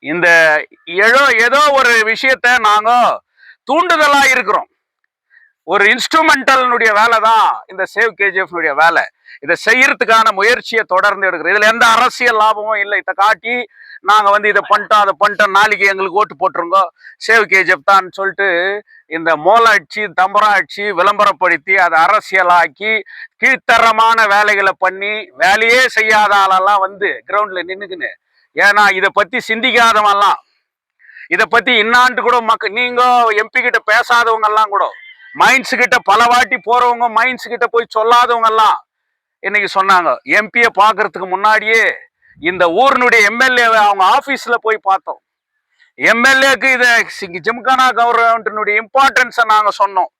இந்த ஏதோ ஒரு விஷயத்த நாங்க தூண்டுதலா இருக்கிறோம். ஒரு இன்ஸ்ட்ருமெண்டல்னுடைய வேலை தான் இந்த சேவ் கேஜிஎஃப் வேலை. இதை செய்யறதுக்கான முயற்சியை தொடர்ந்து எடுக்கிறோம். இதுல எந்த அரசியல் லாபமும் இல்லை. இதை காட்டி நாங்க இதை பண்ணிட்டோம் அதை பண்ணிட்டோம், நாளைக்கு எங்களுக்கு ஓட்டு போட்டுருங்க சேவ் கேஜிஎஃப் தான் சொல்லிட்டு இந்த மோள அடிச்சு தம்பரம் அடிச்சு விளம்பரப்படுத்தி அதை அரசியலாக்கி கீழ்த்தரமான வேலைகளை பண்ணி வேலையே செய்யாத ஆளெல்லாம் கிரவுண்ட்ல நின்னுக்குன்னு, ஏன்னா இதை பத்தி சிந்திக்காதவெல்லாம், இதை பத்தி இன்னான்ட்டு கூட நீங்க எம்பி கிட்ட பேசாதவங்க எல்லாம் கூட, மைன்ஸ் கிட்ட பல வாட்டி போறவங்க, மைன்ஸ் கிட்ட போய் சொல்லாதவங்க எல்லாம் இன்னைக்கு சொன்னாங்க. எம்பியை பாக்குறதுக்கு முன்னாடியே இந்த ஊரினுடைய எம்எல்ஏ அவங்க ஆபீஸ்ல போய் பார்த்தோம். எம்எல்ஏக்கு இதை ஜிம்கானா கவர்மெண்ட்டினுடைய இம்பார்ட்டன்ஸை நாங்க சொன்னோம்.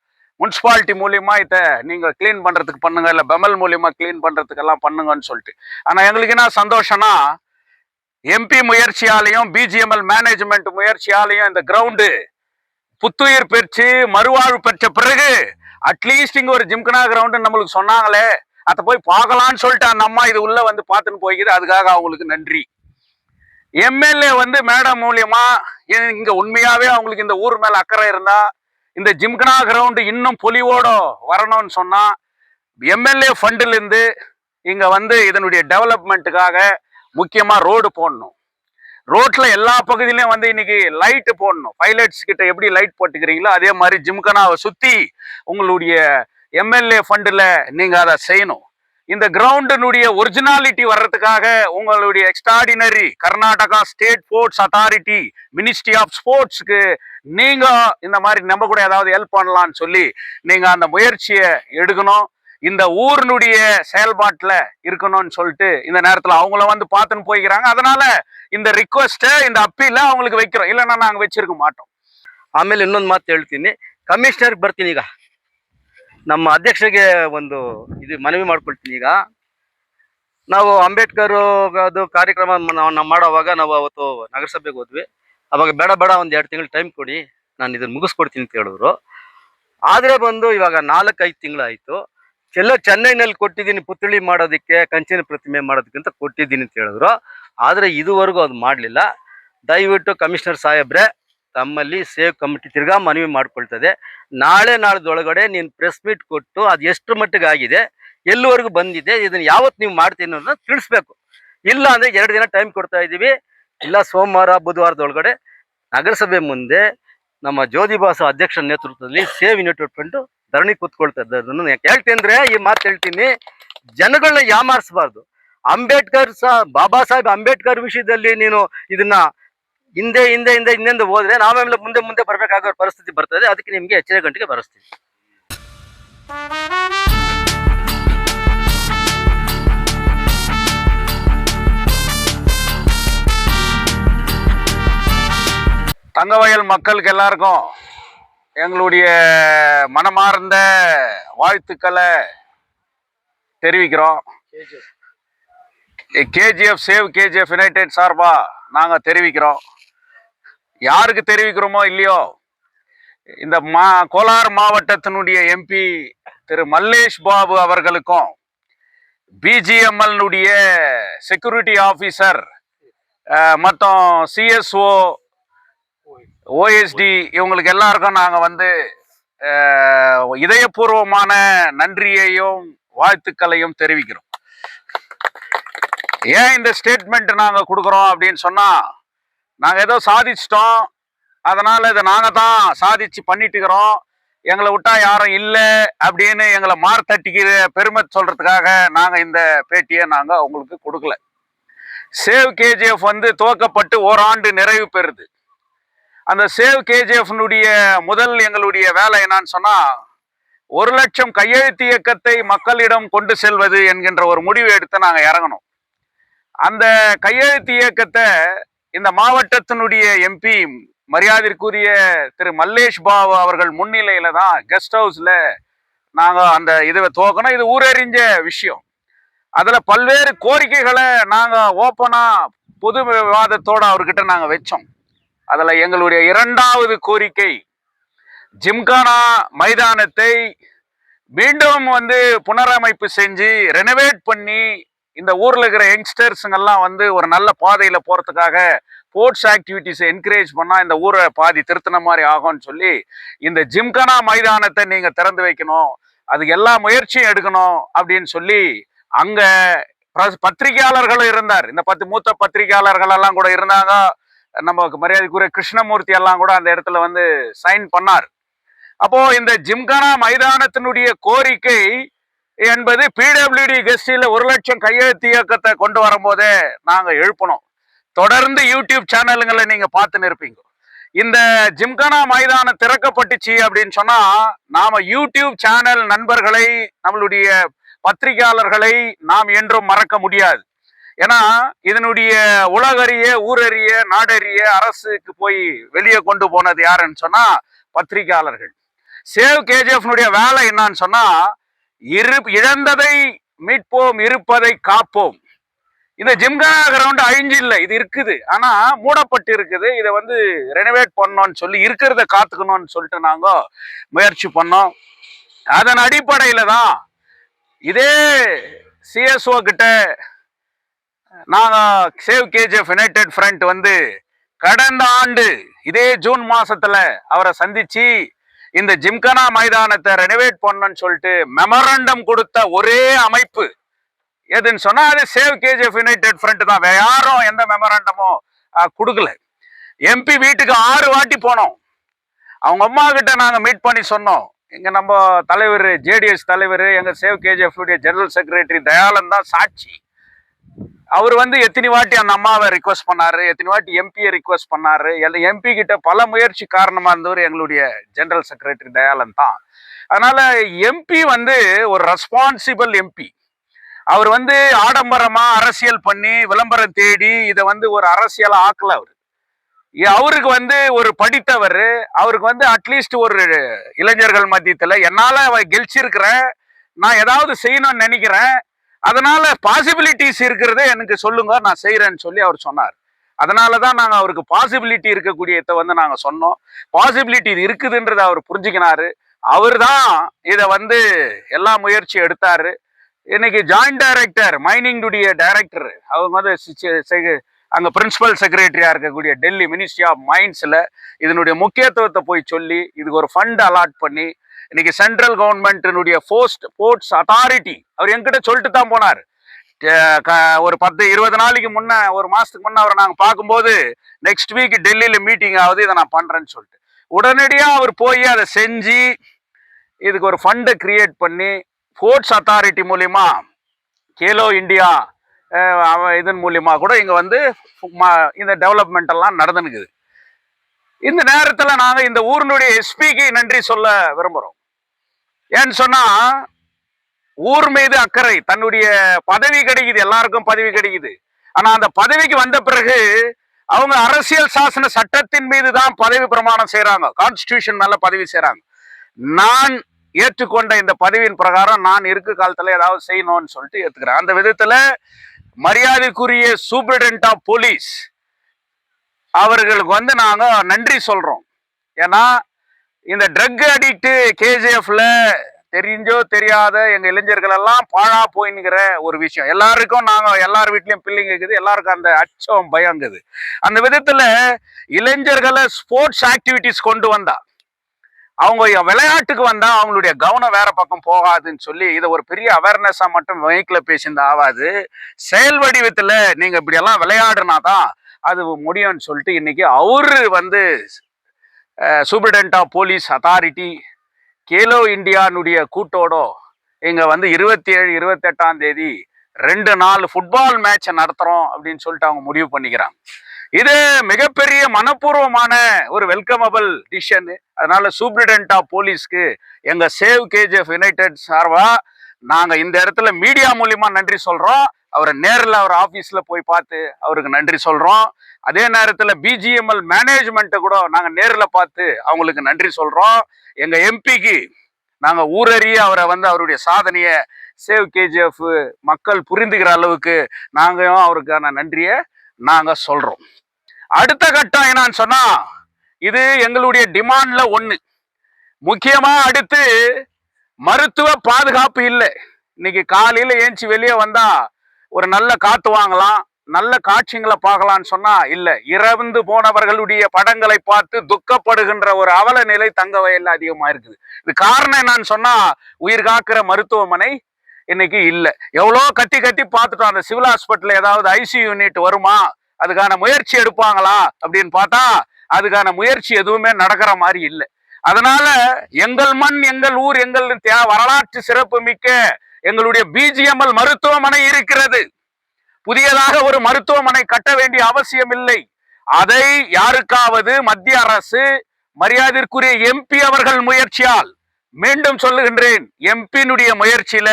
முனிசிபாலிட்டி மூலியமா இதை நீங்க கிளீன் பண்றதுக்கு பண்ணுங்க, இல்ல பெமல் மூலியமா கிளீன் பண்றதுக்கு எல்லாம் பண்ணுங்கன்னு சொல்லிட்டு. ஆனா எங்களுக்கு என்ன சந்தோஷம்னா, எம்பி முயற்சியாலையும் பிஜிஎம்எல் மேனேஜ்மெண்ட் முயற்சியாலையும் இந்த கிரவுண்டு புத்துயிர் பெற்று மறுவாழ்வு பெற்ற பிறகு அட்லீஸ்ட் இங்க ஒரு ஜிம்கனா கிரவுண்ட் நம்மளுக்கு சொன்னாங்களே, அதை போய் பார்க்கலான்னு சொல்லிட்டு அந்த அம்மா இது உள்ள பார்த்துன்னு போய்க்குது. அதுக்காக அவங்களுக்கு நன்றி. எம்எல்ஏ மேடம் மூலியமா இங்க உண்மையாவே அவங்களுக்கு இந்த ஊர் மேல அக்கறை இருந்தா இந்த ஜிம்கனா கிரவுண்ட் இன்னும் பொலிவோட வரணும்னு சொன்னா எம்எல்ஏ ஃபண்டில் இருந்து இங்க இதனுடைய டெவலப்மெண்ட்டுக்காக முக்கியமா ரோடு போடணும். ரோட்ல எல்லா பகுதியிலையும் இன்னைக்கு லைட் போடணும். பைலட்ஸ் கிட்ட எப்படி லைட் போட்டுக்கிறீங்களோ அதே மாதிரி ஜிம்கனாவை சுத்தி உங்களுடைய எம்எல்ஏ ஃபண்டில் நீங்க அதை செய்யணும். இந்த கிரவுண்டினுடைய ஒரிஜினாலிட்டி வர்றதுக்காக உங்களுடைய extraordinary Karnataka state sports authority, ministry of ஸ்போர்ட்ஸ்க்கு நீங்க இந்த மாதிரி நம்ம கூட ஏதாவது ஹெல்ப் பண்ணலாம்னு சொல்லி நீங்க அந்த முயற்சியை எடுக்கணும். இந்த ஊரினுடைய செயல்பாட்டுல இருக்கணும்னு சொல்லிட்டு இந்த நேரத்துல அவங்கள பார்த்துன்னு போய்க்கிறாங்க. அதனால இந்த ರಿಕ್ವೆಸ್ಟ್ இந்த அப்பீல அவங்களுக்கு வைக்கிறோம், இல்லைன்னா நாங்க வச்சிருக்க மாட்டோம். ಆಮೇಲೆ ಇನ್ನೊಂದು ಮಾತು ಹೇಳ್ತೀನಿ, ಕಮಿಷನರ್ಗೆ ಬರ್ತೀನಿ. ಈಗ ನಮ್ಮ ಅಧ್ಯಕ್ಷರಿಗೆ ಒಂದು ಇದು ಮನವಿ ಮಾಡ್ಕೊಳ್ತೀನಿ. ಈಗ ನಾವು ಅಂಬೇಡ್ಕರ್ ಅದು ಕಾರ್ಯಕ್ರಮ ನಾವು ಮಾಡೋವಾಗ ನಾವು ಅವತ್ತು ನಗರಸಭೆಗೆ ಹೋದ್ವಿ. ಅವಾಗ ಬೇಡ ಒಂದು 2 ತಿಂಗಳು ಟೈಮ್ ಕೊಡಿ, ನಾನು ಇದನ್ನು ಮುಗಿಸ್ಕೊಡ್ತೀನಿ ಅಂತ ಹೇಳಿದ್ರು. ಆದರೆ ಇವಾಗ 4-5 ತಿಂಗಳಾಯಿತು. ಚೆನ್ನೈನಲ್ಲಿ ಕೊಟ್ಟಿದ್ದೀನಿ ಪುತ್ಥಳಿ ಮಾಡೋದಕ್ಕೆ, ಕಂಚಿನ ಪ್ರತಿಮೆ ಮಾಡೋದಕ್ಕೆ ಅಂತ ಕೊಟ್ಟಿದ್ದೀನಿ ಅಂತ ಹೇಳಿದ್ರು. ಆದರೆ ಇದುವರೆಗೂ ಅದು ಮಾಡಲಿಲ್ಲ. ದಯವಿಟ್ಟು ಕಮಿಷನರ್ ಸಾಹೇಬ್ರೆ, ತಮ್ಮಲ್ಲಿ ಸೇವ್ ಕಮಿಟಿ ತಿರ್ಗಾ ಮನವಿ ಮಾಡ್ಕೊಳ್ತದೆ, ನಾಳೆದೊಳಗಡೆ ನೀನು ಪ್ರೆಸ್ ಮೀಟ್ ಕೊಟ್ಟು ಅದು ಎಷ್ಟು ಮಟ್ಟಿಗೆ ಆಗಿದೆ, ಎಲ್ಲಿವರೆಗೂ ಬಂದಿದೆ, ಇದನ್ನು ಯಾವತ್ತು ನೀವು ಮಾಡ್ತೀನಿ ಅನ್ನೋದನ್ನ ತಿಳಿಸ್ಬೇಕು. ಇಲ್ಲ ಅಂದರೆ 2 ದಿನ ಟೈಮ್ ಕೊಡ್ತಾ ಇದ್ದೀವಿ. ಇಲ್ಲ ಸೋಮವಾರ ಬುಧವಾರದೊಳಗಡೆ ನಗರಸಭೆ ಮುಂದೆ ನಮ್ಮ ಜ್ಯೋತಿಬಾಸು ಅಧ್ಯಕ್ಷರ ನೇತೃತ್ವದಲ್ಲಿ ಸೇವ್ ಯುನೈಟೆಡ್ ಫ್ರಂಟ್ ಧರಣಿ ಕೂತ್ಕೊಳ್ತಾ ಇದ್ದದನ್ನು ಹೇಳ್ತೀನಿ. ಅಂದ್ರೆ ಈ ಮಾತು ಹೇಳ್ತೀನಿ, ಜನಗಳನ್ನ ಯಾಮಾರಿಸಬಾರ್ದು. ಅಂಬೇಡ್ಕರ್ ಬಾಬಾ ಸಾಹೇಬ್ ಅಂಬೇಡ್ಕರ್ ವಿಷಯದಲ್ಲಿ ನೀನು ಇದನ್ನ ಹಿಂದೆ ಹೋದ್ರೆ ನಾವೆಲ್ಲ ಮುಂದೆ ಬರ್ಬೇಕಾಗೋ ಪರಿಸ್ಥಿತಿ ಬರ್ತದೆ. ಅದಕ್ಕೆ ನಿಮ್ಗೆ ಎಚ್ಚರಿಕೆ ಗಂಟೆಗೆ ಬರೆಸ್ತೀವಿ. தங்கவயல் மக்களுக்கு எல்லாருக்கும் எங்களுடைய மனமார்ந்த வாழ்த்துக்களை தெரிவிக்கிறோம். கேஜிஎஃப் சேவ் கேஜிஎஃப் யுனைடெட் சார்பா நாங்க தெரிவிக்கிறோம். யாருக்கு தெரிவிக்கிறோமோ இல்லையோ, இந்த கோலார் மாவட்டத்தினுடைய எம்பி திரு மல்லேஷ் பாபு அவர்களுக்கும், பிஜிஎம்எல் செக்யூரிட்டி ஆபீசர் மற்றும் சிஎஸ்ஓ, ஓஎஸ்டி இவங்களுக்கு எல்லாருக்கும் நாங்க இதயபூர்வமான நன்றியையும் வாழ்த்துக்களையும் தெரிவிக்கிறோம். ஏன் இந்த ஸ்டேட்மெண்ட் நாங்க கொடுக்குறோம் அப்படின்னு சொன்னா, நாங்க ஏதோ சாதிச்சிட்டோம், அதனால இதை நாங்க தான் சாதிச்சு பண்ணிட்டு இருக்கிறோம், எங்களை விட்டா யாரும் இல்லை அப்படின்னு எங்களை மார்த்தட்டிக்கிற பெருமை சொல்றதுக்காக நாங்க இந்த பேட்டியை நாங்க உங்களுக்கு கொடுக்கல. சேவ் கேஜிஎஃப் துவக்கப்பட்டு ஓராண்டு நிறைவு பெறுது. அந்த சேவ் கேஜிஎஃப் முதல் எங்களுடைய வேலை என்னன்னு சொன்னா, 1 லட்சம் கையெழுத்து இயக்கத்தை மக்களிடம் கொண்டு செல்வது என்கின்ற ஒரு முடிவு எடுத்து நாங்க இறங்கணும். அந்த கையெழுத்து இயக்கத்தை இந்த மாவட்டத்தினுடைய எம்பி மரியாதைக்குரிய திரு மல்லேஷ் பாபு அவர்கள் முன்னிலையில தான் கெஸ்ட் ஹவுஸ்ல நாங்க அந்த இதை துவக்கணும். இது ஊரறிஞ்ச விஷயம். அதுல பல்வேறு கோரிக்கைகளை நாங்க ஓப்பனா பொது விவாதத்தோட அவர்கிட்ட நாங்க வச்சோம். அதுல எங்களுடைய 2வது கோரிக்கை, ஜிம்கானா மைதானத்தை மீண்டும் புனரமைப்பு செஞ்சு ரெனோவேட் பண்ணி இந்த ஊர்ல இருக்கிற யங்ஸ்டர்ஸுங்கெல்லாம் ஒரு நல்ல பாதையில போறதுக்காக ஸ்போர்ட்ஸ் ஆக்டிவிட்டிஸை என்கரேஜ் பண்ணா இந்த ஊரை பாதி திருத்தின மாதிரி ஆகும்னு சொல்லி இந்த ஜிம்கனா மைதானத்தை நீங்க திறந்து வைக்கணும், அதுக்கு எல்லா முயற்சியும் எடுக்கணும் அப்படின்னு சொல்லி அங்க பத்திரிகையாளர்களும் இருந்தார். இந்த 10 மூத்த பத்திரிகையாளர்கள் எல்லாம் கூட இருந்தாங்க. நமக்கு மரியாதைக்குரிய கிருஷ்ணமூர்த்தி எல்லாம் கூட அந்த இடத்துல வந்து சைன் பண்ணார். அப்போ இந்த ஜிம்கானா மைதானத்தினுடைய கோரிக்கை என்பது பிடபிள்யூடி கெஸ்டில் 1,00,000 கையெழுத்து இயக்கத்தை கொண்டு வரும்போதே நாங்க எழுப்பணும். தொடர்ந்து யூடியூப் சேனலுங்களை நீங்க பார்த்துன்னு இருப்பீங்க. இந்த ஜிம்கானா மைதானம் திறக்கப்பட்டுச்சு அப்படின்னு சொன்னா நாம யூடியூப் சேனல் நண்பர்களை, நம்மளுடைய பத்திரிகையாளர்களை நாம் என்றும் மறக்க முடியாது. ஏன்னா இதனுடைய உலகறிய, ஊரறிய, நாடறிய, அரசுக்கு போய் வெளியே கொண்டு போனது யாருன்னு சொன்னா பத்திரிகையாளர்கள். சேவ் கேஜிஎஃப்னுடைய வேலை என்னன்னு சொன்னா இழந்ததை மீட்போம், இருப்பதை காப்போம். இந்த ஜிம்கானா கிரவுண்ட் அழிஞ்சு இல்லை, இது இருக்குது, ஆனா மூடப்பட்டு இருக்குது. இதை வந்து ரெனோவேட் பண்ணோம்னு சொல்லி இருக்கிறத காத்துக்கணும்னு சொல்லிட்டு நாங்க முயற்சி பண்ணோம். அதன் அடிப்படையில தான் இதே சிஎஸ்ஓ கிட்ட நாங்க சேவ் கேஜிஎஃப் யுனைடெட் ஃப்ரண்ட் வந்து கடந்த ஆண்டு இதே ஜூன் மாசத்துல அவரை சந்திச்சு இந்த ஜிம்கானா மைதானத்தை ரெனோவேட் பண்ணணும்னு சொல்லிட்டு மெமரண்டம் கொடுத்த ஒரே அமைப்பு எதுன்னு சொன்னா அது சேவ் கேஜிஎஃப் யுனைடெட் ஃப்ரண்ட் தான். வேற யாரும் எந்த மெமரண்டமும் கொடுக்கல. எம்பி வீட்டுக்கு 6 வாட்டி போனோம். அவங்க அம்மா கிட்ட நாங்க மீட் பண்ணி சொன்னோம். இங்க நம்ம தலைவர், ஜேடிஎஸ் தலைவர், எங்க save KGF general secretary Dayalan தான் சாட்சி. அவர் வந்து எத்தனை வாட்டி அந்த அம்மாவை ரிக்வஸ்ட் பண்ணாரு, எத்தனை வாட்டி எம்பியை ரிக்வஸ்ட் பண்ணாரு. எம்பி கிட்ட பல முயற்சி காரணமா இருந்தவர் எங்களுடைய ஜெனரல் செக்ரட்டரி தயாளன் தான். அதனால எம்பி வந்து ஒரு ரெஸ்பான்சிபிள் எம்பி. அவர் வந்து ஆடம்பரமா அரசியல் பண்ணி விளம்பரம் தேடி இதை வந்து ஒரு அரசியல் ஆக்கல. அவருக்கு வந்து ஒரு படித்தவர், அவருக்கு வந்து அட்லீஸ்ட் ஒரு இளைஞர்கள் மத்தியத்துல என்னால கெலிச்சிருக்கிறேன், நான் ஏதாவது செய்யணும்னு நினைக்கிறேன், அதனால பாசிபிலிட்டிஸ் இருக்கிறத எனக்கு சொல்லுங்க, நான் செய்யறேன்னு சொல்லி அவர் சொன்னார். அதனாலதான் நாங்க அவருக்கு பாசிபிலிட்டி இருக்கக்கூடியதை வந்து நாங்க சொன்னோம். பாசிபிலிட்டி இருக்குதுன்றதை அவர் புரிஞ்சுக்கினாரு. அவர் தான் இதை வந்து எல்லா முயற்சி எடுத்தாரு. இன்னைக்கு ஜாயிண்ட் டைரக்டர், மைனிங்குடைய டைரக்டர், அவங்க வந்து அங்க பிரின்சிபல் செக்ரட்டரியா இருக்கக்கூடிய டெல்லி மினிஸ்ட்ரி ஆஃப் மைன்ஸ்ல இதனுடைய முக்கியத்துவத்தை போய் சொல்லி இதுக்கு ஒரு ஃபண்ட் அலாட் பண்ணி இன்னைக்கு சென்ட்ரல் கவர்மெண்ட்டினுடைய ஸ்போர்ட்ஸ் அத்தாரிட்டி அவர் என்கிட்ட சொல்லிட்டு தான் போனார். ஒரு 10-20 நாளைக்கு முன்ன, ஒரு மாசத்துக்கு முன்ன அவரை நாங்க பார்க்கும்போது நெக்ஸ்ட் வீக் டெல்லியில மீட்டிங் ஆகுது, இதை நான் பண்றேன்னு சொல்லிட்டு உடனடியா அவர் போய் அதை செஞ்சு இதுக்கு ஒரு ஃபண்டை கிரியேட் பண்ணி ஸ்போர்ட்ஸ் அத்தாரிட்டி மூலியமா, கேலோ இந்தியா இதன் மூலியமா கூட இங்க வந்து இந்த டெவலப்மெண்ட் எல்லாம் நடந்துனுக்குது. இந்த நேரத்துல நாங்க இந்த ஊரினுடைய எஸ்பிக்கு நன்றி சொல்ல விரும்புறோம். ஏன்னு சொன்னா ஊர் மீது அக்கறை, தன்னுடைய பதவி கிடைக்குது, எல்லாருக்கும் பதவி கிடைக்குது. ஆனா அந்த பதவிக்கு வந்த பிறகு அவங்க அரசியல் சாசன சட்டத்தின் மீது தான் பதவி பிரமாணம் செய்யறாங்க, கான்ஸ்டிடியூஷன் மேல பதவி செய்யறாங்க. நான் ஏற்றுக்கொண்ட இந்த பதவியின் பிரகாரம் நான் இருக்க காலத்துல ஏதாவது செய்யணும்னு சொல்லிட்டு ஏத்துக்கிறேன். அந்த விதத்துல மரியாதைக்குரிய சூப்பரிண்டென்ட் ஆஃப் போலீஸ் அவர்களுக்கு வந்து நாங்க நன்றி சொல்றோம். ஏன்னா இந்த ட்ரக் அடிக்ட் கேஜிஎஃப்ல தெரிஞ்சோ தெரியாத எங்க இளைஞர்கள் எல்லாம் பாழா போயின்னுங்கிற ஒரு விஷயம் எல்லாருக்கும், நாங்க எல்லார் வீட்லயும் பிள்ளைங்க இருக்குது, எல்லாருக்கும் அந்த அச்சம் பயங்குது. அந்த விதத்துல இளைஞர்களை ஸ்போர்ட்ஸ் ஆக்டிவிட்டிஸ் கொண்டு வந்தா, அவங்க விளையாட்டுக்கு வந்தா அவங்களுடைய கவனம் வேற பக்கம் போகாதுன்னு சொல்லி இதை ஒரு பெரிய அவேர்னஸா மட்டும் மைக்ல பேசியிருந்தா ஆகாது, செயல் வடிவத்துல நீங்க இப்படி எல்லாம் விளையாடுனாதான் அது முடியும்னு சொல்லிட்டு இன்னைக்கு அவரு வந்து superintendent of police authority Khelo இந்தியானுடைய கூட்டோட இங்க வந்து 27-28ஆம் தேதி 2 நாள் ஃபுட்பால் மேட்சை நடத்துறோம் அப்படின்னு சொல்லிட்டு அவங்க முடிவு பண்ணிக்கிறாங்க. இது மிகப்பெரிய மனப்பூர்வமான ஒரு வெல்கமபிள் டிசிஷன். அதனால சூப்பரிண்டென்ட் ஆஃப் போலீஸ்க்கு எங்க சேவ் கேஜிஎஃப் யுனைடெட் சார்பா நாங்க இந்த இடத்துல மீடியா மூலியமா நன்றி சொல்றோம். அவரை நேரில் அவர் ஆபீஸ்ல போய் பார்த்து அவருக்கு நன்றி சொல்றோம். அதே நேரத்துல பிஜிஎம்எல் மேனேஜ்மெண்ட்டை கூட நாங்க நேரில் பார்த்து அவங்களுக்கு நன்றி சொல்றோம். எங்க எம்பிக்கு நாங்க ஊரறிய அவரை வந்து அவருடைய சாதனையை சேவ் கேஜிஎஃப் மக்கள் புரிந்துகிற அளவுக்கு நாங்க அவருக்கான நன்றியை நாங்க சொல்றோம். அடுத்த கட்டம் என்னன்னு சொன்னா, இது எங்களுடைய டிமாண்ட்ல ஒண்ணு. முக்கியமா அடுத்து மருத்துவ பாதுகாப்பு இல்லை. இன்னைக்கு காலையில ஏஞ்சி வெளியே வந்தா ஒரு நல்ல காத்து வாங்கலாம், நல்ல காட்சிகளை பார்க்கலான்னு சொன்னா இல்ல, இறந்து போனவர்களுடைய படங்களை பார்த்து துக்கப்படுகின்ற ஒரு அவல நிலை தங்கவயல்ல அதிகமா இருக்குது. இது காரணம் என்னன்னு சொன்னா, உயிர் காக்கிற மருத்துவமனை இன்னைக்கு இல்ல. எவ்வளோ கத்தி கத்தி பார்த்துட்டோம். அந்த சிவில் ஹாஸ்பிட்டல் ஏதாவது ஐசியூ யூனிட் வருமா, அதுக்கான முயற்சி எடுப்பாங்களா அப்படின்னு பார்த்தா அதுக்கான முயற்சி எதுவுமே நடக்கிற மாதிரி இல்லை. அதனால எங்கள் மண் எங்கள் ஊர் எங்கள் வரலாற்று சிறப்பு மிக்க எங்களுடைய பிஜிஎம்எல் மருத்துவமனை இருக்கிறது. புதியதாக ஒரு மருத்துவமனை கட்ட வேண்டிய அவசியம் இல்லை. அதை யாருக்காவது மத்திய அரசு மரியாதைக்குரிய எம்பி அவர்கள் முயற்சியால், மீண்டும் சொல்லுகின்றேன், எம்பியினுடைய முயற்சியில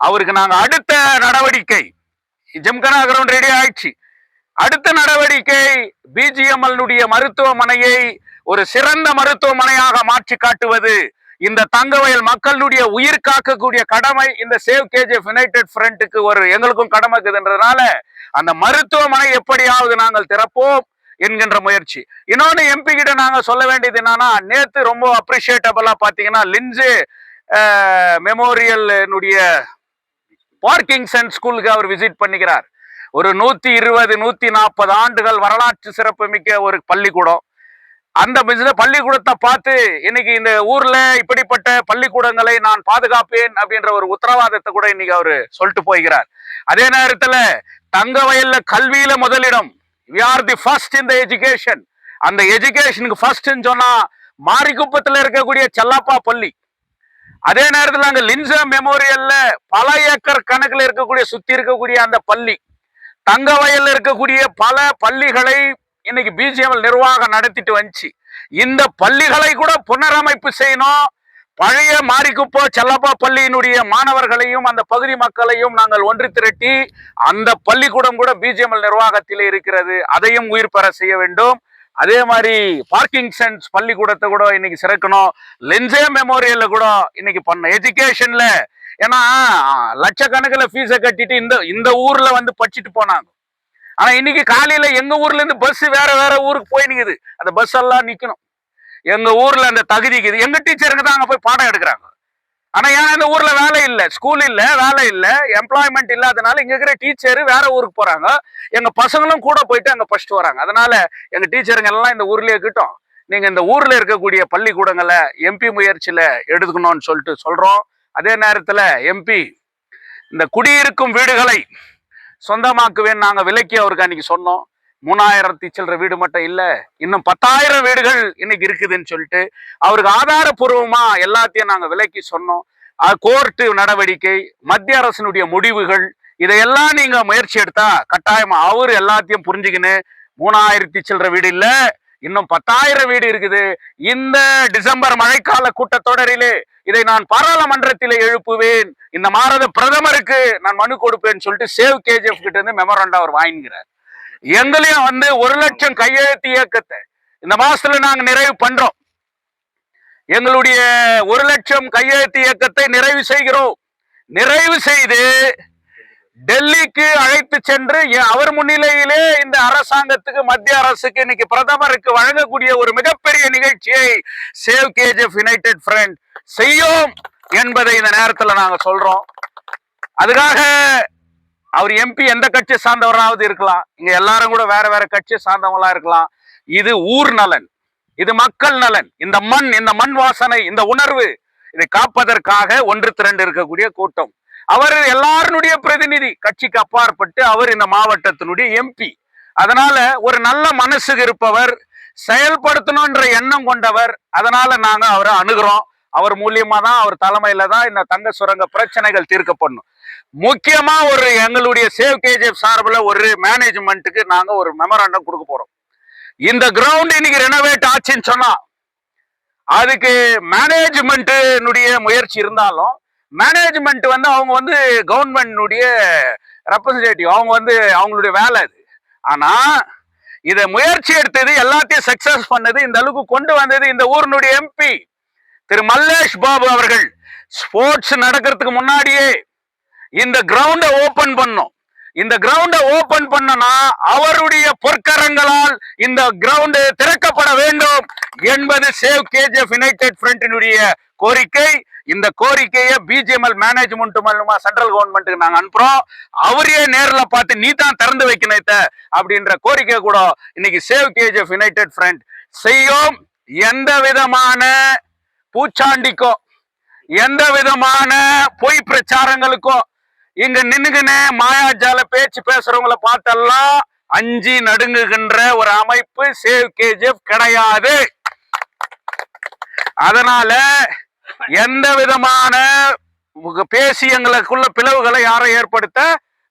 அவருக்கு நாங்க அடுத்த நடவடிக்கை, ஜிம்கனா கிரவுண்ட் ரெடி ஆயிடுச்சு, அடுத்த நடவடிக்கை பிஜிஎம்எல் மருத்துவமனையை ஒரு சிறந்த மருத்துவமனையாக மாற்றி காட்டுவது. இந்த தங்கவயல் மக்களுடைய உயிர் காக்கக்கூடிய கடமை இந்த சேவ் கேஜிஎஃப் யுனைடெட் ஃப்ரண்ட்டுக்கு ஒரு எங்களுக்கும் கடமை இருக்குதுன்றதுனால அந்த மருத்துவமனை எப்படியாவது நாங்கள் திறப்போம் என்கின்ற முயற்சி. இன்னொன்னு எம்பி கிட்ட நாங்க சொல்ல வேண்டியது என்னன்னா, நேத்து ரொம்ப அப்ரிஷியேட்டபிளா பாத்தீங்கன்னா லின்சே மெமோரியல் பார்க்கிங் சென்ட் ஸ்கூலுக்கு அவர் விசிட் பண்ணிக்கிறார். ஒரு 120 140 ஆண்டுகள் வரலாற்று சிறப்பு மிக்க ஒரு பள்ளிக்கூடம். அந்த பள்ளிக்கூடத்தை பார்த்து இன்னைக்கு இந்த ஊர்ல இப்படிப்பட்ட பள்ளிக்கூடங்களை நான் பாதுகாப்பேன் அப்படின்ற ஒரு உத்தரவாதத்தை கூட இன்னைக்கு அவரு சொல்லிட்டு போகிறார். அதே நேரத்துல தங்கவயல்ல கல்வியில முதலிடம், we are the first in the education. அந்த எஜுகேஷனுக்கு ஃபர்ஸ்ட்னு சொன்னா மாரிக்குப்பத்துல இருக்கக்கூடிய செல்லப்பா பள்ளி. அதே நேரத்துல அங்க லின்சா மெமோரியல்ல பல ஏக்கர் கணக்குல இருக்கக்கூடிய சுத்தி இருக்கக்கூடிய அந்த பள்ளி, தங்கவயல்ல இருக்கக்கூடிய பல பள்ளிகளை இன்னைக்கு பிஜிஎம்எல் நிர்வாகம் நடத்திட்டு வந்துச்சு. இந்த பள்ளிகளை கூட புனரமைப்பு செய்யணும். பழைய மாரிக்குப்போ செல்லப்பா பள்ளியினுடைய மாணவர்களையும் அந்த பகுதி மக்களையும் நாங்கள் ஒன்று திரட்டி அந்த பள்ளிக்கூடம் கூட பிஜிஎம்எல் நிர்வாகத்தில் இருக்கிறது, அதையும் உயிர் பெற செய்ய வேண்டும். அதே மாதிரி பார்க்கிங் சென்ஸ் பள்ளிக்கூடத்தை கூட இன்னைக்கு சிறக்கணும். லின்சே மெமோரியல்ல கூட இன்னைக்கு பண்ண எஜுகேஷன்ல, ஏன்னா லட்சக்கணக்கில் ஃபீஸை கட்டிட்டு இந்த ஊர்ல வந்து படிச்சுட்டு போனாங்க. ஆனா இன்னைக்கு காலையில எங்க ஊர்ல இருந்து பஸ் வேற வேற ஊருக்கு போய் நிக்குது. அந்த பஸ் எல்லாம் நிக்கணும். எங்க ஊர்ல அந்த தகுதிக்கு எங்க டீச்சருங்க தான் அங்க போய் பாடம் எடுக்கிறாங்க. ஆனா ஏன் இந்த ஊர்ல வேலை இல்லை, ஸ்கூல் இல்ல, வேலை இல்லை, எம்ப்ளாய்மெண்ட் இல்லாதனால இங்க இருக்கிற டீச்சர் வேற ஊருக்கு போறாங்க. எங்க பசங்களும் கூட போயிட்டு அங்க படிச்சுட்டு வராங்க. அதனால எங்க டீச்சருங்க எல்லாம் இந்த ஊர்லயே கிட்டோம். நீங்க இந்த ஊர்ல இருக்கக்கூடிய பள்ளிக்கூடங்களை எம்பி முயற்சியில எடுத்துக்கணும்னு சொல்லிட்டு சொல்றோம். அதே நேரத்துல எம்பி இந்த குடியிருக்கும் வீடுகளை சொந்தமாக்குவேன் நாங்க விலைக்கு அவருக்கு அன்னைக்கு சொன்னோம். 3000 சில்லற வீடு மட்டும் இல்ல, இன்னும் 10,000 வீடுகள் இன்னைக்கு இருக்குதுன்னு சொல்லிட்டு அவருக்கு ஆதாரபூர்வமா எல்லாத்தையும் நாங்க விலைக்கு சொன்னோம். கோர்ட்டு நடவடிக்கை, மத்திய அரசினுடைய முடிவுகள், இதையெல்லாம் நீங்க முயற்சி எடுத்தா கட்டாயமா அவரு எல்லாத்தையும் புரிஞ்சுக்கின்னு 3000 சில்லற வீடு இல்ல, இன்னும் 10,000 வீடு இருக்குது. இந்த டிசம்பர் மழைக்கால கூட்டத்தொடரிலே இதை நான் பாராளுமன்றத்திலே எழுப்புவேன், இந்த மாத பிரதமருக்கு நான் மனு கொடுப்பேன்னு சொல்லிட்டு சேவ் கேஜிஎஃப் கிட்ட இருந்து மெமரண்டா அவர் வாங்கிக்கிறார். எங்களையும் 1,00,000 கையெழுத்து இயக்கத்தை இந்த மாசத்துல நாங்க நிறைவு பண்றோம். எங்களுடைய 1,00,000 கையெழுத்து இயக்கத்தை நிறைவு செய்கிறோம். நிறைவு செய்து டெல்லிக்கு அழைத்து சென்று அவர் முன்னிலையிலே இந்த அரசாங்கத்துக்கு, மத்திய அரசுக்கு, இன்னைக்கு பிரதமருக்கு வழங்கக்கூடிய ஒரு மிகப்பெரிய நிகழ்ச்சியை சேவ் கேஜிஎஃப் யுனைடெட் ஃப்ரண்ட் செய்யும் என்பதை இந்த நேரத்தில் நாங்க சொல்றோம். அதுக்காக அவர் எம்பி எந்த கட்சி சார்ந்தவராவது இருக்கலாம், இங்க எல்லாரும் கூட வேற வேற கட்சி சார்ந்தவங்களா இருக்கலாம். இது ஊர் நலன், இது மக்கள் நலன், இந்த மண் வாசனை, இந்த உணர்வு, இதை காப்பதற்காக ஒன்று திரண்டு இருக்கக்கூடிய கூட்டம். அவர் எல்லாருடைய பிரதிநிதி, கட்சிக்கு அப்பாற்பட்டு அவர் இந்த மாவட்டத்தினுடைய எம்பி. அதனால ஒரு நல்ல மனசுக்கு இருப்பவர், செயல்படுத்தணும்ன்ற எண்ணம் கொண்டவர். அதனால நாங்க அவரை அணுகிறோம். அவர் மூலியமா தான், அவர் தலைமையில தான் இந்த தங்க சுரங்க பிரச்சனைகள் தீர்க்கப்படணும். முக்கியமா ஒரு எங்களுடைய சேவ் கேஜிஎஃப் சார்பில் ஒரு மேனேஜ்மெண்ட்டுக்கு நாங்க ஒரு மெமரண்டம் கொடுக்க போறோம். இந்த கிரவுண்ட் இன்னைக்கு ரெனோவேட் ஆச்சுன்னு சொன்னா அதுக்கு மேனேஜ்மெண்ட்டுடைய முயற்சி இருந்தாலும், மேனேஜ்மெண்ட் அவங்க கவர்மெண்ட்னுடைய ரெப்ரசன்டேட்டிவ், அவங்களுடைய வேலை அது. ஆனா இதை முயற்சி எடுத்தது, எல்லாத்தையும் சக்சஸ் பண்ணது, இந்த அளவுக்கு கொண்டு வந்தது இந்த ஊரினுடைய எம்பி திரு மல்லேஷ் பாபு அவர்கள். ஸ்போர்ட்ஸ் நடக்கிறதுக்கு முன்னாடியே இந்த கிரவுண்டை ஓபன் பண்ணோம். இந்த கிரவுண்டை ஓபன் பண்ணனா அவருடைய பொற்கரங்களால் இந்த கிரவுண்டு திறக்கப்பட வேண்டும் என்பது சேவ் கேஜிஎஃப் யுனைடெட் ஃப்ரண்டினுடைய கோரிக்கை. இந்த கோரிக்கையை பிஜிஎம்எல் மேனேஜ்மெண்ட் மூலமா சென்ட்ரல் கவர்மெண்ட்டுக்கு நாங்க அனுப்புறோம். அவரையே நேர்ல பார்த்து நீ தான் திறந்து வைக்கணும் அப்படின்ற கோரிக்கை கூட இன்னைக்கு சேவ் கேஜிஎஃப் யுனைடெட் ஃப்ரண்ட் செய்யும். எந்த விதமான பூச்சாண்டிக்கோ எந்த விதமான பொய் பிரச்சாரங்களுக்கோ இங்க நின்னுக்குன்னு மாயாஜால பேச்சு பேசுறவங்களை பார்த்தெல்லாம் அஞ்சி நடுங்குகின்ற ஒரு அமைப்பு சேவ் கேஜிஎஃப் கிடையாது. அதனால எந்த விதமான பேசி எங்களுக்குள்ள பிளவுகளை யாரும் ஏற்படுத்த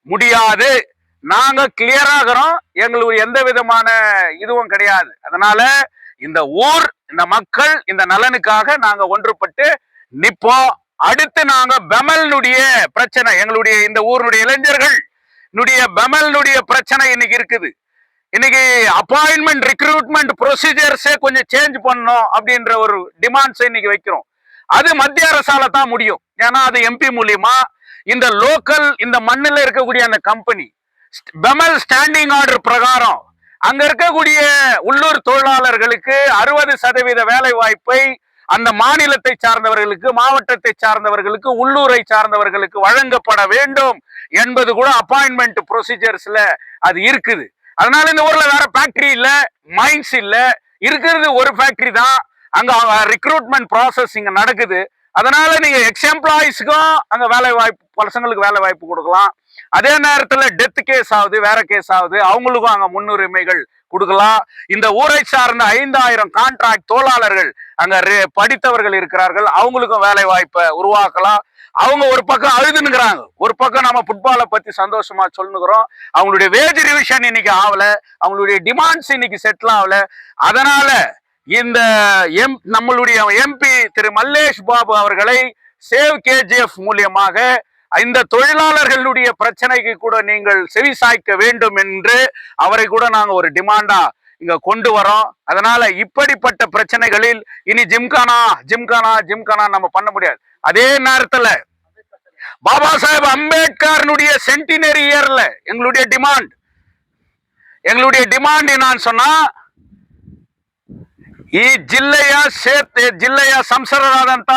முடியாது. நாங்க கிளியராகிறோம், எங்களுக்கு எந்த விதமான இதுவும் கிடையாது. அதனால இந்த ஊர், இந்த மக்கள், இந்த நலனுக்காக நாங்க ஒன்றுபட்டு நிப்போம். அடுத்து நாங்க பெமல்னுடைய பிரச்சனை, எங்களுடைய இந்த ஊருடைய இளைஞர்கள் பெமல்னுடைய பிரச்சனை இன்னைக்கு இருக்குது. இன்னைக்கு அப்பாயின்மெண்ட் ரிக்ரூட்மெண்ட் ப்ரொசீஜர்ஸே கொஞ்சம் சேஞ்ச் பண்ணணும் அப்படின்ற ஒரு டிமாண்ட்ஸ் இன்னைக்கு வைக்கிறோம். அது மத்திய அரசால தான் முடியும். ஏன்னா அது எம்பி மூலியமா இந்த லோக்கல் இந்த மண்ணில் இருக்கக்கூடிய அந்த கம்பெனி பெமல் ஸ்டாண்டிங் ஆர்டர் பிரகாரம் அங்க இருக்கக்கூடிய உள்ளூர் தொழிலாளர்களுக்கு 60% வேலை வாய்ப்பை அந்த மாநிலத்தை சார்ந்தவர்களுக்கு, மாவட்டத்தை சார்ந்தவர்களுக்கு, உள்ளூரை சார்ந்தவர்களுக்கு வழங்கப்பட வேண்டும் என்பது கூட அப்பாயின்மெண்ட் ப்ரொசீஜர்ஸ்ல அது இருக்குது. அதனால இந்த ஊர்ல வேற ஃபேக்டரி இல்ல, மைன்ஸ் இல்ல, இருக்கிறது ஒரு ஃபேக்டரி தான். அங்க ரிக்ரூட்மெண்ட் ப்ராசஸ் இங்க நடக்குது. அதனால நீங்க எக்ஸ் எம்ப்ளாயிஸ்க்கும் அங்க வேலை வாய்ப்பு, பசங்களுக்கு வேலை வாய்ப்பு கொடுக்கலாம். அதே நேரத்துல டெத் கேஸ் ஆகுது, வேற கேஸ் ஆகுது, அவங்களுக்கும் அங்க முன்னுரிமைகள் கொடுக்கலாம். இந்த ஊரை சார்ந்த 5000 கான்ட்ராக்ட் தொழிலாளர்கள் அங்க படித்தவர்கள் இருக்கிறார்கள், அவங்களுக்கும் வேலை வாய்ப்பை உருவாக்கலாம். அவங்க ஒரு பக்கம் அழுதுனுங்கிறாங்க, ஒரு பக்கம் நம்ம ஃபுட்பாலை பத்தி சந்தோஷமா சொல்லுகிறோம். அவங்களுடைய வேஜ் ரிவிஷன் இன்னைக்கு ஆகல, அவங்களுடைய டிமாண்ட்ஸ் இன்னைக்கு செட்டில் ஆகல. அதனால இந்த நம்மளுடைய எம்பி திரு மல்லேஷ் பாபு அவர்களை சேவ் கேஜிஎஃப் மூலியமாக இந்த தொழிலாளர்களுடைய பிரச்சனைக்கு கூட நீங்கள் செவிசாய்க்க வேண்டும் என்று அவரை கூட நாங்க ஒரு டிமாண்டா இங்க கொண்டு வரோம். அதனால இப்படிப்பட்ட பிரச்சனைகளில் இனி ஜிம்கானா ஜிம்கானா ஜிம்கானா நம்ம பண்ண முடியாது. அதே நேரத்துல பாபா சாஹேப் அம்பேத்கருடைய சென்டினரி இயர்ல எங்களுடைய டிமாண்ட் என்னன்னு சொன்னா, ಈ ಜಿಲ್ಲೆಯ ಸಂಸದರಾದಂತ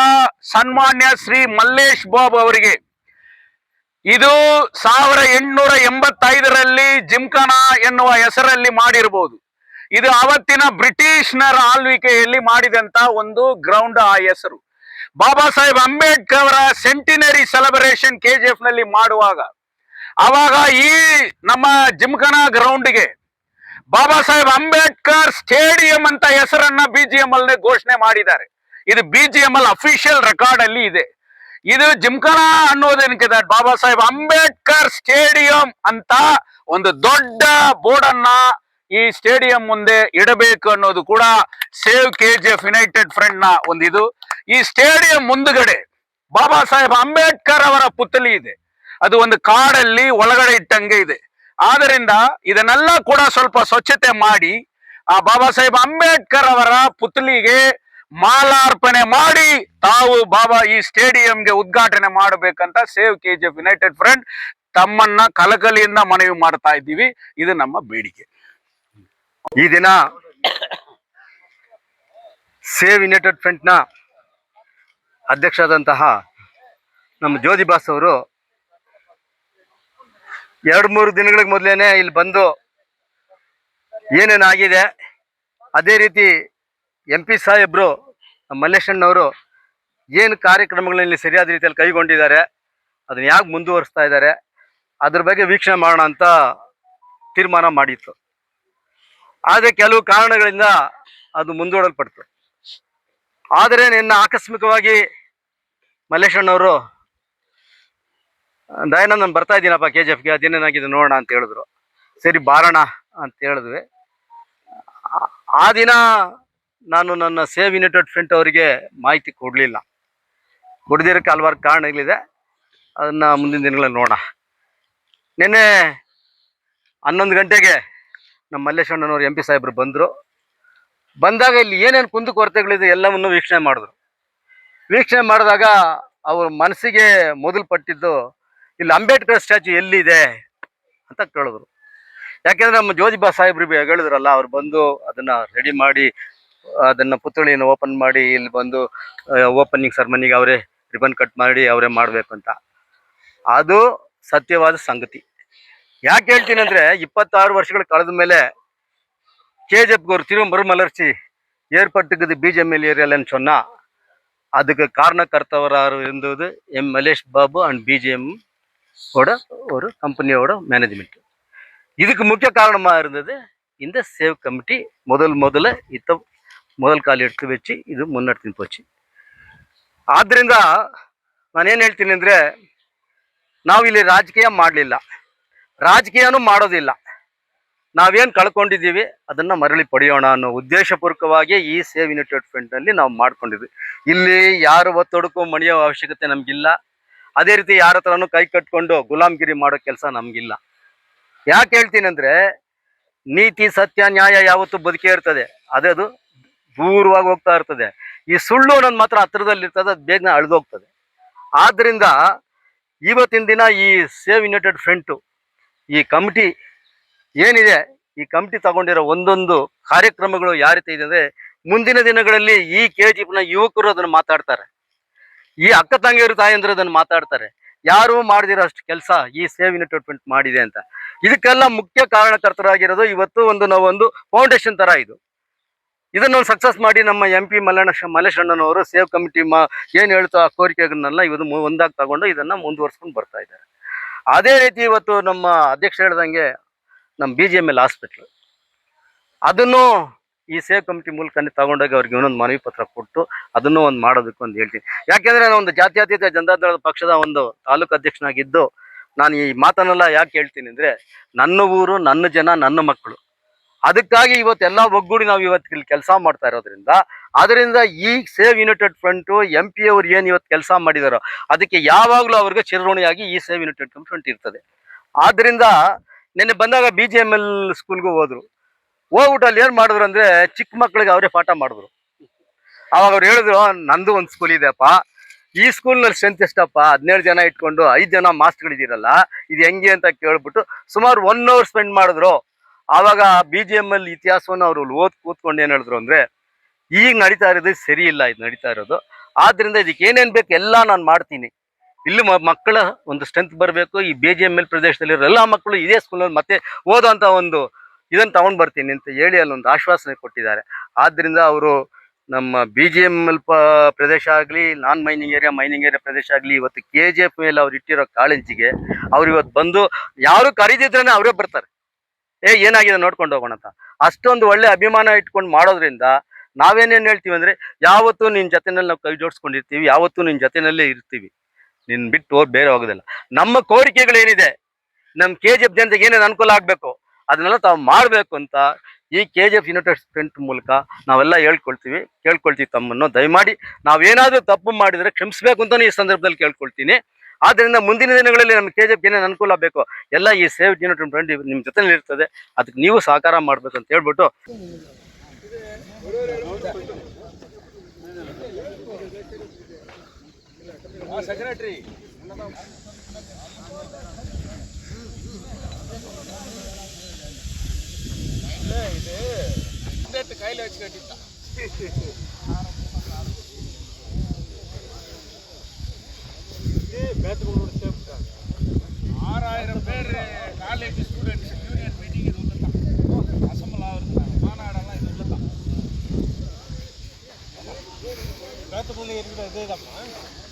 ಸನ್ಮಾನ್ಯ ಶ್ರೀ ಮಲ್ಲೇಶ್ ಬಾಬು ಅವರಿಗೆ ಇದು 1885ರಲ್ಲಿ ಜಿಮ್ಖಾನಾ ಎನ್ನುವ ಹೆಸರಲ್ಲಿ ಮಾಡಿರಬಹುದು. ಇದು ಅವತ್ತಿನ ಬ್ರಿಟಿಷ್ನರ ಆಳ್ವಿಕೆಯಲ್ಲಿ ಮಾಡಿದಂತ ಒಂದು ಗ್ರೌಂಡ್. ಆ ಹೆಸರು ಬಾಬಾ ಸಾಹೇಬ್ ಅಂಬೇಡ್ಕರ್ ಅವರ ಸೆಂಟಿನರಿ ಸೆಲೆಬ್ರೇಷನ್ ಕೆಜಿಎಫ್ ನಲ್ಲಿ ಮಾಡುವಾಗ ಅವಾಗ ಈ ನಮ್ಮ ಜಿಮ್ಖಾನಾ ಗ್ರೌಂಡ್ಗೆ ಬಾಬಾ ಸಾಹೇಬ್ ಅಂಬೇಡ್ಕರ್ ಸ್ಟೇಡಿಯಂ ಅಂತ ಹೆಸರನ್ನ ಬಿಜಿಎಂಎಲ್ ಘೋಷಣೆ ಮಾಡಿದ್ದಾರೆ. ಇದು ಬಿಜಿಎಂಎಲ್ ಅಫಿಷಿಯಲ್ ರೆಕಾರ್ಡ್ ಅಲ್ಲಿ ಇದೆ. ಇದು ಜಿಮ್ಖಾನಾ ಅನ್ನೋದೇನಕ್ಕೆ ಬಾಬಾ ಸಾಹೇಬ್ ಅಂಬೇಡ್ಕರ್ ಸ್ಟೇಡಿಯಂ ಅಂತ ಒಂದು ದೊಡ್ಡ ಬೋರ್ಡ್ ಅನ್ನ ಈ ಸ್ಟೇಡಿಯಂ ಮುಂದೆ ಇಡಬೇಕು ಅನ್ನೋದು ಕೂಡ ಸೇವ್ ಕೆಜಿಎಫ್ ಯುನೈಟೆಡ್ ಫ್ರಂಟ್ ನ ಒಂದಿದು. ಈ ಸ್ಟೇಡಿಯಂ ಮುಂದುಗಡೆ ಬಾಬಾ ಸಾಹೇಬ್ ಅಂಬೇಡ್ಕರ್ ಅವರ ಪುತ್ಥಳಿ ಇದೆ. ಅದು ಒಂದು ಕಾಡಲ್ಲಿ ಒಳಗಡೆ ಇಟ್ಟಂಗೆ ಇದೆ. ಆದ್ದರಿಂದ ಇದನ್ನೆಲ್ಲ ಕೂಡ ಸ್ವಲ್ಪ ಸ್ವಚ್ಛತೆ ಮಾಡಿ ಆ ಬಾಬಾ ಸಾಹೇಬ್ ಅಂಬೇಡ್ಕರ್ ಅವರ ಪುತ್ಥಳಿಗೆ ಮಾಲಾರ್ಪಣೆ ಮಾಡಿ ತಾವು ಈ ಸ್ಟೇಡಿಯಂಗೆ ಉದ್ಘಾಟನೆ ಮಾಡಬೇಕಂತ ಸೇವ್ ಕೆಜಿಎಫ್ ಯುನೈಟೆಡ್ ಫ್ರಂಟ್ ತಮ್ಮನ್ನ ಕಲಕಲಿಯಿಂದ ಮನವಿ ಮಾಡ್ತಾ ಇದ್ದೀವಿ. ಇದು ನಮ್ಮ ಬೇಡಿಕೆ. ಈ ದಿನ ಸೇವ್ ಯುನೈಟೆಡ್ ಫ್ರಂಟ್ ನ ಅಧ್ಯಕ್ಷರಾದಂತಹ ನಮ್ಮ ಜ್ಯೋತಿ ಬಾಸ್ ಅವರು 2-3 ದಿನಗಳಿಗೆ ಮೊದಲೇನೆ ಇಲ್ಲಿ ಬಂದು ಏನೇನಾಗಿದೆ, ಅದೇ ರೀತಿ MP ಸಾಹೇಬ್ರು ಮಲ್ಲೇಶಣ್ಣವರು ಏನು ಕಾರ್ಯಕ್ರಮಗಳಲ್ಲಿ ಸರಿಯಾದ ರೀತಿಯಲ್ಲಿ ಕೈಗೊಂಡಿದ್ದಾರೆ, ಅದನ್ನ ಯಾಕೆ ಮುಂದುವರಿಸ್ತಾ ಇದ್ದಾರೆ, ಅದ್ರ ಬಗ್ಗೆ ವೀಕ್ಷಣೆ ಮಾಡೋಣ ಅಂತ ತೀರ್ಮಾನ ಮಾಡಿತ್ತು. ಆದರೆ ಕೆಲವು ಕಾರಣಗಳಿಂದ ಅದು ಮುಂದೂಡಲ್ಪಡ್ತು. ಆದರೆ ನಿನ್ನ ಆಕಸ್ಮಿಕವಾಗಿ ಮಲ್ಲೇಶಣ್ಣವರು ದಯಾನಂದ್ ನಾನು ಬರ್ತಾ ಇದ್ದೀನಪ್ಪ KGFಗೆ, ಅದೇನೇನಾಗಿದೆ ನೋಡೋಣ ಅಂತ ಹೇಳಿದ್ರು. ಸರಿ ಬಾರೋಣ ಅಂತ ಹೇಳಿದ್ವಿ. ಆ ದಿನ ನಾನು ನನ್ನ ಸೇವ್ ಯುನೈಟೆಡ್ ಫ್ರಂಟ್ ಅವರಿಗೆ ಮಾಹಿತಿ ಕೊಡಲಿಲ್ಲ. ಕೊಡದಿರೋಕ್ಕೆ ಹಲವಾರು ಕಾರಣಗಳಿದೆ, ಅದನ್ನು ಮುಂದಿನ ದಿನಗಳಲ್ಲಿ ನೋಡೋಣ. ನಿನ್ನೆ 11 ಗಂಟೆಗೆ ನಮ್ಮ ಮಲ್ಲೇಶಣ್ಣನವರು MP ಸಾಹೇಬರು ಬಂದಾಗ ಇಲ್ಲಿ ಏನೇನು ಕುಂದುಕೊರತೆಗಳಿದೆ ಎಲ್ಲವನ್ನು ವೀಕ್ಷಣೆ ಮಾಡಿದ್ರು. ವೀಕ್ಷಣೆ ಮಾಡಿದಾಗ ಅವ್ರ ಮನಸ್ಸಿಗೆ ಮೊದಲು ಪಟ್ಟಿದ್ದು ಇಲ್ಲಿ ಅಂಬೇಡ್ಕರ್ ಸ್ಟ್ಯಾಚ್ಯೂ ಎಲ್ಲಿದೆ ಅಂತ ಕೇಳಿದ್ರು. ಯಾಕೆಂದ್ರೆ ನಮ್ಮ ಜ್ಯೋತಿಬಾ ಸಾಹೇಬ್ರು ಹೇಳಿದ್ರಲ್ಲ, ಅವ್ರು ಬಂದು ಅದನ್ನ ರೆಡಿ ಮಾಡಿ ಅದನ್ನ ಪುತ್ಥಳಿಯನ್ನು ಓಪನ್ ಮಾಡಿ ಇಲ್ಲಿ ಬಂದು ಓಪನಿಂಗ್ ಸೆರೆಮನಿಗೆ ಅವರೇ ರಿಬನ್ ಕಟ್ ಮಾಡಿ ಅವರೇ ಮಾಡಬೇಕು ಅಂತ. ಅದು ಸತ್ಯವಾದ ಸಂಗತಿ. ಯಾಕೆ ಹೇಳ್ತೀನಿ ಅಂದ್ರೆ 26 ವರ್ಷಗಳು ಕಳೆದ ಮೇಲೆ KGF ಗೌರು திருமலர்ச்சி ஏற்பட்டுக்குது BGML ஏரியாலன்னு சொன்னா அதுக்கு காரணக்கர்த்தவராக இருந்தது மலேஷ் பாபு அண்ட் BGM ஓட ஒரு கம்பெனியோட மேனேஜ்மெண்ட். இதுக்கு முக்கிய காரணமாக இருந்தது இந்த சேவ் கமிட்டி ಮೊದಲ ಕಾಲು ಎತ್ತು ವೆಚ್ಚಿ ಇದು ಮುನ್ನಡೆತೀನಿ ಪೋಚಿ. ಆದ್ದರಿಂದ ನಾನೇನು ಹೇಳ್ತೀನಿ ಅಂದರೆ, ನಾವಿಲ್ಲಿ ರಾಜಕೀಯ ಮಾಡಲಿಲ್ಲ, ರಾಜಕೀಯನೂ ಮಾಡೋದಿಲ್ಲ. ನಾವೇನು ಕಳ್ಕೊಂಡಿದ್ದೀವಿ ಅದನ್ನು ಮರಳಿ ಪಡೆಯೋಣ ಅನ್ನೋ ಉದ್ದೇಶಪೂರ್ವಕವಾಗಿ ಈ ಸೇವ್ ಯುನೈಟೆಡ್ ಫ್ರಂಟ್ನಲ್ಲಿ ನಾವು ಮಾಡ್ಕೊಂಡಿದ್ವಿ. ಇಲ್ಲಿ ಯಾರು ಒತ್ತೊಡಕು ಮಣಿಯೋ ಅವಶ್ಯಕತೆ ನಮಗಿಲ್ಲ. ಅದೇ ರೀತಿ ಯಾರ ಹತ್ರನೂ ಕೈ ಕಟ್ಕೊಂಡು ಗುಲಾಮ್ಗಿರಿ ಮಾಡೋ ಕೆಲಸ ನಮಗಿಲ್ಲ. ಯಾಕೆ ಹೇಳ್ತೀನಿ ಅಂದರೆ, ನೀತಿ ಸತ್ಯ ನ್ಯಾಯ ಯಾವತ್ತೂ ಬದುಕೇ ಇರ್ತದೆ, ಅದು ದೂರವಾಗಿ ಹೋಗ್ತಾ ಇರ್ತದೆ. ಈ ಸುಳ್ಳು ಅನ್ನೋದು ಮಾತ್ರ ಹತ್ರದಲ್ಲಿರ್ತದೆ, ಅದು ಬೇಗನೆ ಅಳಿದೋಗ್ತದೆ. ಆದ್ದರಿಂದ ಇವತ್ತಿನ ದಿನ ಈ ಸೇವ್ ಯುನೈಟೆಡ್ ಫ್ರಂಟು ಈ ಕಮಿಟಿ ಏನಿದೆ, ಈ ಕಮಿಟಿ ತಗೊಂಡಿರೋ ಒಂದೊಂದು ಕಾರ್ಯಕ್ರಮಗಳು ಯಾವ ರೀತಿ ಇದೆ ಅಂದರೆ, ಮುಂದಿನ ದಿನಗಳಲ್ಲಿ ಈ KGFನ ಯುವಕರು ಅದನ್ನು ಮಾತಾಡ್ತಾರೆ, ಈ ಅಕ್ಕ ತಂಗಿಯರು ತಾಯಂದಿರು ಅದನ್ನು ಮಾತಾಡ್ತಾರೆ. ಯಾರೂ ಮಾಡದಿರೋ ಅಷ್ಟು ಕೆಲಸ ಈ ಸೇವ್ ಯುನೈಟೆಡ್ ಫ್ರಂಟ್ ಮಾಡಿದೆ ಅಂತ. ಇದಕ್ಕೆಲ್ಲ ಮುಖ್ಯ ಕಾರಣಕರ್ತರಾಗಿರೋದು ಇವತ್ತು ನಾವೊಂದು ಫೌಂಡೇಶನ್ ಥರ ಇದನ್ನು ಸಕ್ಸಸ್ ಮಾಡಿ ನಮ್ಮ MP ಮಲ್ಲೇಶ್ ಅಣ್ಣನವರು ಸೇವ್ ಕಮಿಟಿ ಏನು ಹೇಳ್ತೋ ಆ ಕೋರಿಕೆಗಳನ್ನೆಲ್ಲ ಇವತ್ತು ಒಂದಾಗಿ ತಗೊಂಡು ಇದನ್ನು ಮುಂದುವರ್ಸ್ಕೊಂಡು ಬರ್ತಾ ಇದ್ದಾರೆ. ಅದೇ ರೀತಿ ಇವತ್ತು ನಮ್ಮ ಅಧ್ಯಕ್ಷ ಹೇಳ್ದಂಗೆ ನಮ್ಮ BGML ಹಾಸ್ಪಿಟ್ಲ್ ಅದನ್ನು ಈ ಸೇವ್ ಕಮಿಟಿ ಮೂಲಕನೇ ತಗೊಂಡೋಗಿ ಅವ್ರಿಗೆ ಇನ್ನೊಂದು ಮನವಿ ಪತ್ರ ಕೊಟ್ಟು ಅದನ್ನು ಒಂದು ಮಾಡೋದಕ್ಕೆ ಒಂದು ಹೇಳ್ತೀನಿ. ಯಾಕೆಂದರೆ ನಾನು ಒಂದು ಜಾತ್ಯತೀತ ಜನತಾದಳದ ಪಕ್ಷದ ಒಂದು ತಾಲೂಕು ಅಧ್ಯಕ್ಷನಾಗಿದ್ದು ನಾನು ಈ ಮಾತನ್ನೆಲ್ಲ ಯಾಕೆ ಹೇಳ್ತೀನಿ ಅಂದರೆ, ನನ್ನ ಊರು, ನನ್ನ ಜನ, ನನ್ನ ಮಕ್ಕಳು. ಅದಕ್ಕಾಗಿ ಇವತ್ತೆಲ್ಲ ಒಗ್ಗೂಡಿ ನಾವು ಇವತ್ತು ಇಲ್ಲಿ ಕೆಲಸ ಮಾಡ್ತಾ ಇರೋದ್ರಿಂದ, ಅದರಿಂದ ಈ ಸೇವ್ ಯುನೈಟೆಡ್ ಫ್ರಂಟು MP ಅವ್ರು ಏನು ಇವತ್ತು ಕೆಲಸ ಮಾಡಿದಾರೋ ಅದಕ್ಕೆ ಯಾವಾಗಲೂ ಅವ್ರಿಗೆ ಚಿರಋಣಿಯಾಗಿ ಈ ಸೇವ್ ಯುನೈಟೆಡ್ ಫ್ರಂಟ್ ಇರ್ತದೆ. ಆದ್ದರಿಂದ ನಿನ್ನೆ ಬಂದಾಗ BGML ಸ್ಕೂಲ್ಗೂ ಹೋಗ್ಬಿಟ್ಟು ಅಲ್ಲಿ ಏನು ಮಾಡಿದ್ರು ಅಂದರೆ, ಚಿಕ್ಕ ಮಕ್ಕಳಿಗೆ ಅವರೇ ಪಾಠ ಮಾಡಿದ್ರು. ಆವಾಗ ಅವ್ರು ಹೇಳಿದ್ರು, ನಂದು ಒಂದು ಸ್ಕೂಲ್ ಇದೆಯಪ್ಪ, ಈ ಸ್ಕೂಲ್ನಲ್ಲಿ ಸ್ಟ್ರೆಂತ್ ಎಷ್ಟಪ್ಪ, 17 ಜನ ಇಟ್ಕೊಂಡು 5 ಜನ ಮಾಸ್ಟ್ಗಳಿದ್ದೀರಲ್ಲ, ಇದು ಹೆಂಗೆ ಅಂತ ಕೇಳ್ಬಿಟ್ಟು ಸುಮಾರು 1 hour ಸ್ಪೆಂಡ್ ಮಾಡಿದ್ರು. ಆವಾಗ BGML ಇತಿಹಾಸವನ್ನು ಅವರು ಕೂತ್ಕೊಂಡು ಏನು ಹೇಳಿದ್ರು ಅಂದರೆ, ಈಗ ನಡೀತಾ ಇರೋದು ಸರಿ ಇಲ್ಲ, ಇದು ನಡೀತಾ ಇರೋದು. ಆದ್ದರಿಂದ ಇದಕ್ಕೆ ಏನೇನು ಬೇಕು ಎಲ್ಲ ನಾನು ಮಾಡ್ತೀನಿ. ಇಲ್ಲಿ ಮಕ್ಕಳ ಒಂದು ಸ್ಟ್ರೆಂತ್ ಬರಬೇಕು. ಈ BGML ಪ್ರದೇಶದಲ್ಲಿರೋ ಎಲ್ಲ ಮಕ್ಕಳು ಇದೇ ಸ್ಕೂಲಲ್ಲಿ ಮತ್ತೆ ಓದೋಂಥ ಒಂದು ಇದನ್ನು ತಗೊಂಡು ಬರ್ತೀನಿ ಅಂತ ಹೇಳಿ ಅಲ್ಲೊಂದು ಆಶ್ವಾಸನೆ ಕೊಟ್ಟಿದ್ದಾರೆ. ಆದ್ದರಿಂದ ಅವರು ನಮ್ಮ BGML ಪ್ರದೇಶ ಆಗಲಿ, ಮೈನಿಂಗ್ ಏರಿಯಾ ಪ್ರದೇಶ ಆಗಲಿ, ಇವತ್ತು KGF ಮೇಲೆ ಅವ್ರು ಇಟ್ಟಿರೋ ಕಾಳಜಿಗೆ ಅವ್ರು ಇವತ್ತು ಬಂದು ಯಾರು ಕರೀದಿದ್ರೇ ಅವರೇ ಬರ್ತಾರೆ. ಏನಾಗಿದೆ ನೋಡ್ಕೊಂಡು ಹೋಗೋಣ ಅಂತ. ಅಷ್ಟೊಂದು ಒಳ್ಳೆ ಅಭಿಮಾನ ಇಟ್ಕೊಂಡು ಮಾಡೋದ್ರಿಂದ ನಾವೇನೇನು ಹೇಳ್ತೀವಿ ಅಂದರೆ, ಯಾವತ್ತೂ ನಿನ್ನ ಜೊತೆನಲ್ಲಿ ನಾವು ಕೈ ಜೋಡಿಸ್ಕೊಂಡಿರ್ತೀವಿ, ಯಾವತ್ತೂ ನಿನ್ನ ಜೊತೆನಲ್ಲೇ ಇರ್ತೀವಿ, ನಿನ್ನ ಬಿಟ್ಟು ಬೇರೆ ಹೋಗೋದಿಲ್ಲ. ನಮ್ಮ ಕೋರಿಕೆಗಳೇನಿದೆ, ನಮ್ಮ KGF ಜನತೆಗೆ ಏನೇನು ಅನುಕೂಲ ಆಗಬೇಕು ಅದನ್ನೆಲ್ಲ ತಾವು ಮಾಡಬೇಕು ಅಂತ ಈ KGF ಯುನೈಟೆಡ್ ಫ್ರಂಟ್ ಮೂಲಕ ನಾವೆಲ್ಲ ಕೇಳ್ಕೊಳ್ತೀವಿ ತಮ್ಮನ್ನು. ದಯಮಾಡಿ ನಾವೇನಾದರೂ ತಪ್ಪು ಮಾಡಿದರೆ ಕ್ಷಮಿಸಬೇಕು ಅಂತಲೂ ಈ ಸಂದರ್ಭದಲ್ಲಿ ಕೇಳ್ಕೊಳ್ತೀನಿ. ಆದ್ದರಿಂದ ಮುಂದಿನ ದಿನಗಳಲ್ಲಿ ನಮ್ಮ KGF ಏನೇನು ಅನುಕೂಲ ಬೇಕು ಎಲ್ಲ ಈ ಸೇವ್ ಯುನೈಟೆಡ್ ಫ್ರಂಟ್ ನಿಮ್ಮ ಜೊತೆಲಿ ಇರ್ತದೆ, ಅದಕ್ಕೆ ನೀವು ಸಹಕಾರ ಮಾಡಬೇಕು ಅಂತ ಹೇಳ್ಬಿಟ್ಟು ಸೆಕ್ರೆಟರಿ இது கையில் வச்சு கட்டிட்டான். 6000 பேர் காலேஜ் ஸ்டூடெண்ட்ஸ் யூனியன் மீட்டிங் இது உள்ள தான் அசம்பிள் ஆகுது. மாநாடெல்லாம் இது உள்ள தான் பேத்துக்குள்ளே இருக்கிற இதே தான்மா.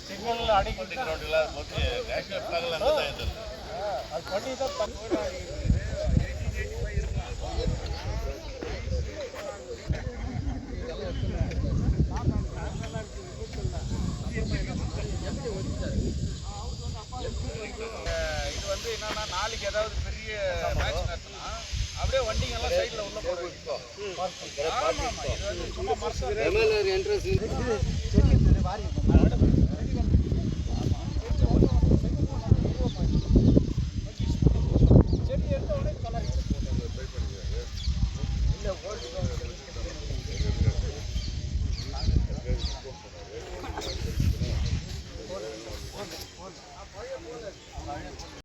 சிக்னல் அடிக்கிட்டு கிரௌண்டில் ஓகே நேஷனல் ஃப்ளாக்லாம் அது பண்ணி தான் இது வந்து என்னன்னா, நாளைக்கு ஏதாவது பெரிய மேட்ச் நடத்தினா அப்படியே வண்டிங்கெல்லாம் சைடில் உள்ள போடுவோம். ஆமாம், இது வந்து சும்மா மரசம் என்ட்ரன்ஸ் செடி எடுத்த உடனே கலர் இல்லை